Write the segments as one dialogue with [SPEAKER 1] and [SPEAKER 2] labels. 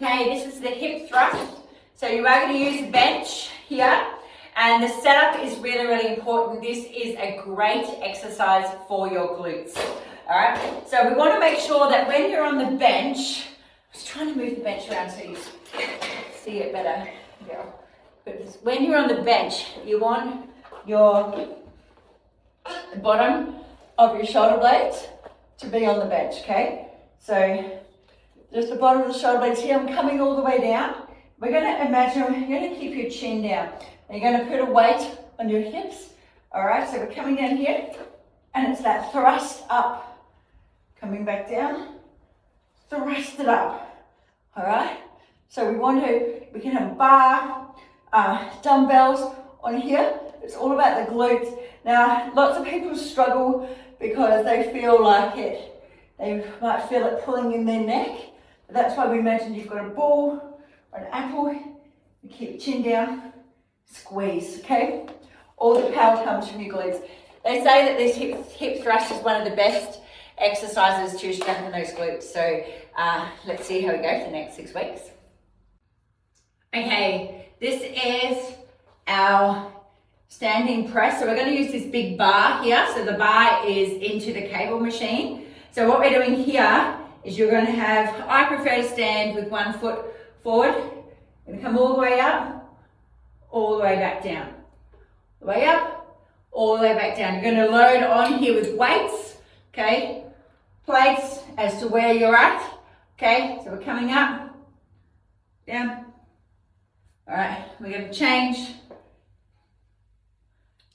[SPEAKER 1] Okay, this is the hip thrust. So you are going to use the bench here, and the setup is really, really important. This is a great exercise for your glutes. All right, so we want to make sure that when you're on the bench, I was trying to move the bench around so you see it better. Yeah. But when you're on the bench, you want the bottom of your shoulder blades to be on the bench, okay? So just the bottom of the shoulder blades here, I'm coming all the way down. We're going to imagine, you're going to keep your chin down. And you're going to put a weight on your hips. All right, so we're coming down here, and it's that thrust up. Coming back down, thrust it up. All right, so we can have bar, dumbbells on here. It's all about the glutes. Now, lots of people struggle because they feel like they might feel it pulling in their neck. But that's why we mentioned you've got a ball or an apple. You keep your chin down, squeeze, okay? All the power comes from your glutes. They say that this hip thrust is one of the best exercises to strengthen those glutes. So let's see how we go for the next 6 weeks. Okay, this is our standing press. So we're going to use this big bar here. So the bar is into the cable machine. So what we're doing here is you're going to have, I prefer to stand with 1 foot forward. You're going to come all the way up, all the way back down. The way up, all the way back down. You're going to load on here with weights, okay? Plates as to where you're at, okay? So we're coming up, down. All right, we're going to change.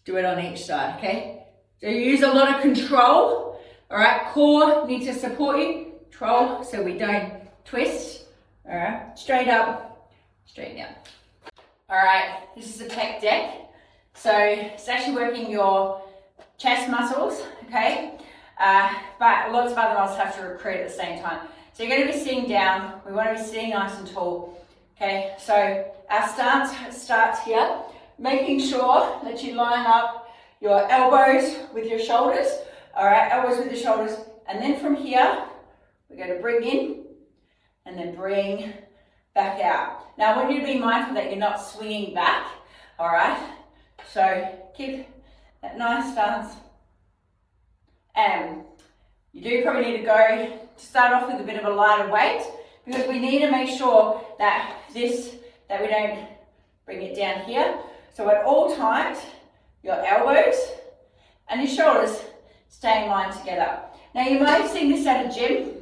[SPEAKER 1] Do it on each side, okay? So you use a lot of control, all right? Core needs to support you, control, so we don't twist, all right? Straight up, straight down. All right, this is a pec deck. So it's actually working your chest muscles, okay? But lots of other muscles have to recruit at the same time. So you're going to be sitting down. We want to be sitting nice and tall, okay? So our stance starts here, making sure that you line up your elbows with your shoulders, all right? Elbows with your shoulders. And then from here, we're going to bring in and then bring back out. Now, I want you to be mindful that you're not swinging back, all right? So keep that nice stance. And you do probably need to start off with a bit of a lighter weight because we need to make sure that we don't bring it down here. So at all times, your elbows and your shoulders stay in line together. Now you might have seen this at a gym,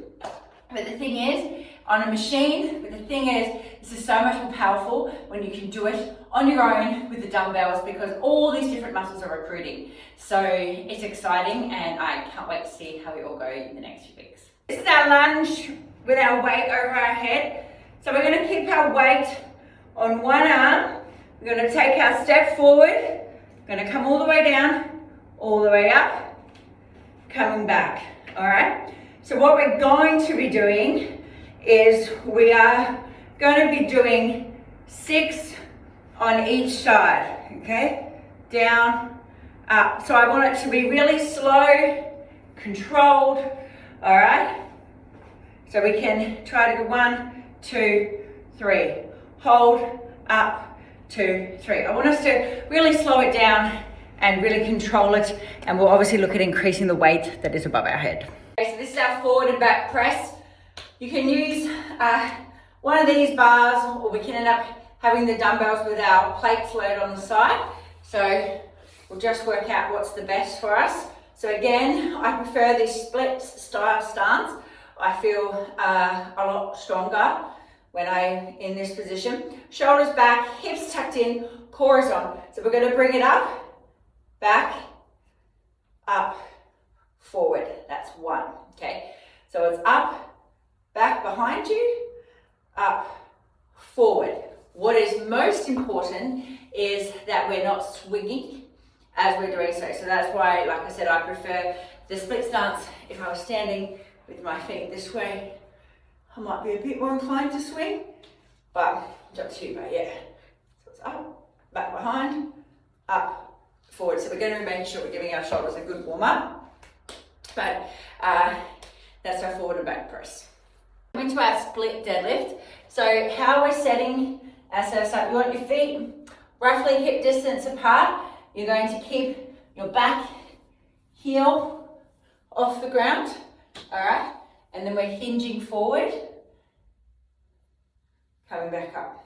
[SPEAKER 1] but the thing is, on a machine, but the thing is, this is so much more powerful when you can do it on your own with the dumbbells because all these different muscles are recruiting. So it's exciting and I can't wait to see how we all go in the next few weeks. This is our lunge with our weight over our head. So we're going to keep our weight on one arm. We're going to take our step forward. We're going to come all the way down, all the way up, coming back. All right. So what we're going to be doing is we are going to be doing 6 on each side, okay? Down, up. So I want it to be really slow, controlled, all right? So we can try to go 1, 2, 3. Hold, up, 2, 3. I want us to really slow it down and really control it, and we'll obviously look at increasing the weight that is above our head. Okay, so this is our forward and back press. You can use one of these bars, or we can end up having the dumbbells with our plates loaded on the side. So we'll just work out what's the best for us. So again, I prefer this split style stance. I feel a lot stronger when I'm in this position. Shoulders back, hips tucked in, core is on. So we're going to bring it up, back, up, forward. That's 1, okay? So it's up, back behind you, up, forward. What is most important is that we're not swinging as we're doing so. So that's why, like I said, I prefer the split stance. If I was standing with my feet this way, I might be a bit more inclined to swing, but it's up to you, but yeah. So it's up, back behind, up, forward. So we're going to make sure we're giving our shoulders a good warm up, but that's our forward and back press. Into our split deadlift. So how we're setting ourselves up, you want your feet roughly hip distance apart. You're going to keep your back heel off the ground, all right? And then we're hinging forward, coming back up.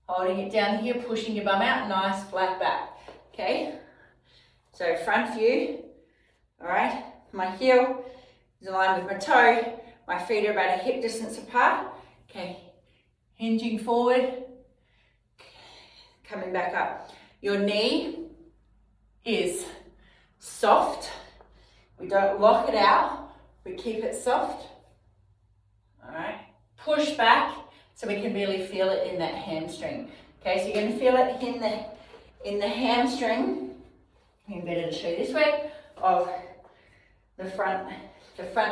[SPEAKER 1] Holding it down here, pushing your bum out, nice flat back, okay? So front view, all right? My heel is aligned with my toe. My feet are about a hip distance apart. Okay, hinging forward, coming back up. Your knee is soft. We don't lock it out. We keep it soft. All right, push back so we can really feel it in that hamstring. Okay, so you're going to feel it in the hamstring. Maybe better to show you this way of the front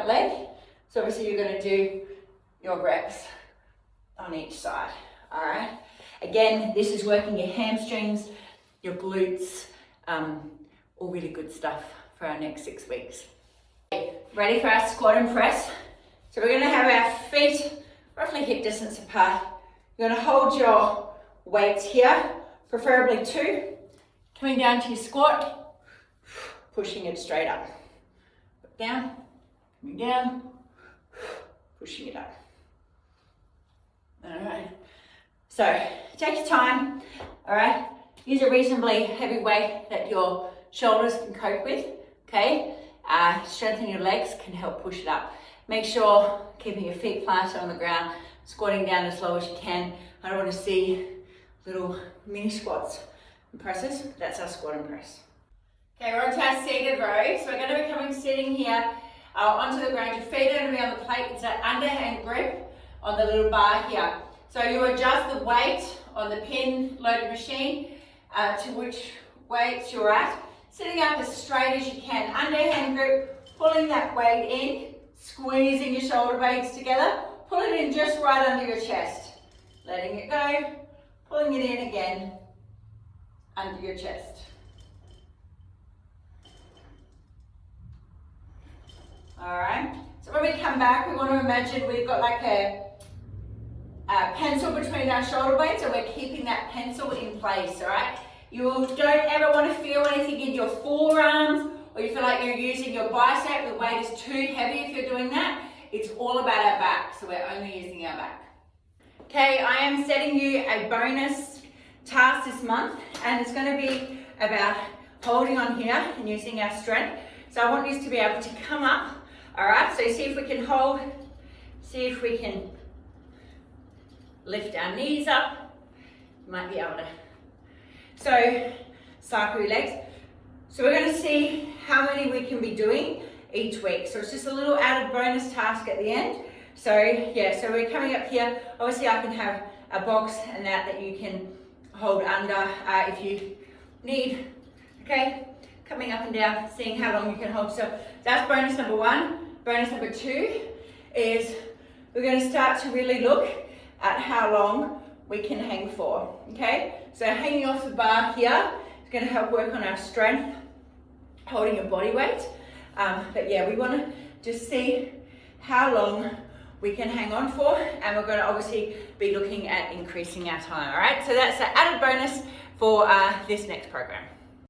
[SPEAKER 1] leg. So obviously you're going to do your reps on each side, all right? Again, this is working your hamstrings, your glutes, all really good stuff for our next 6 weeks. Okay, ready for our squat and press? So we're going to have our feet roughly hip distance apart. You're going to hold your weights here, preferably 2, coming down to your squat, pushing it straight up. Down, coming down, pushing it up. All right. So take your time. All right. Use a reasonably heavy weight that your shoulders can cope with. Okay. Strengthen your legs can help push it up. Make sure keeping your feet planted on the ground, squatting down as low as you can. I don't want to see little mini squats and presses. That's our squat and press. Okay, we're onto our seated row. So we're going to be coming sitting here onto the ground. Your feet are going to be on the plate. It's that underhand grip on the little bar here. So you adjust the weight on the pin loaded machine to which weights you're at. Sitting up as straight as you can. Underhand grip, pulling that weight in, squeezing your shoulder blades together. Pull it in just right under your chest. Letting it go, pulling it in again under your chest. All right, so when we come back, we want to imagine we've got like a pencil between our shoulder blades, so we're keeping that pencil in place, all right? You don't ever want to feel anything in your forearms, or you feel like you're using your bicep, the weight is too heavy if you're doing that. It's all about our back, so we're only using our back. Okay, I am setting you a bonus task this month, and it's going to be about holding on here and using our strength. So I want you to be able to come up. All right, so see if we can hold, see if we can lift our knees up. You might be able to. So cycle your legs. So we're going to see how many we can be doing each week. So it's just a little added bonus task at the end. So yeah, so we're coming up here. Obviously I can have a box and that you can hold under if you need. Okay, coming up and down, seeing how long you can hold. So that's bonus number 1. Bonus number 2 is we're going to start to really look at how long we can hang for. Okay, so hanging off the bar here is going to help work on our strength, holding your body weight. But yeah, we want to just see how long we can hang on for, and we're going to obviously be looking at increasing our time. All right, so that's an added bonus for this next program.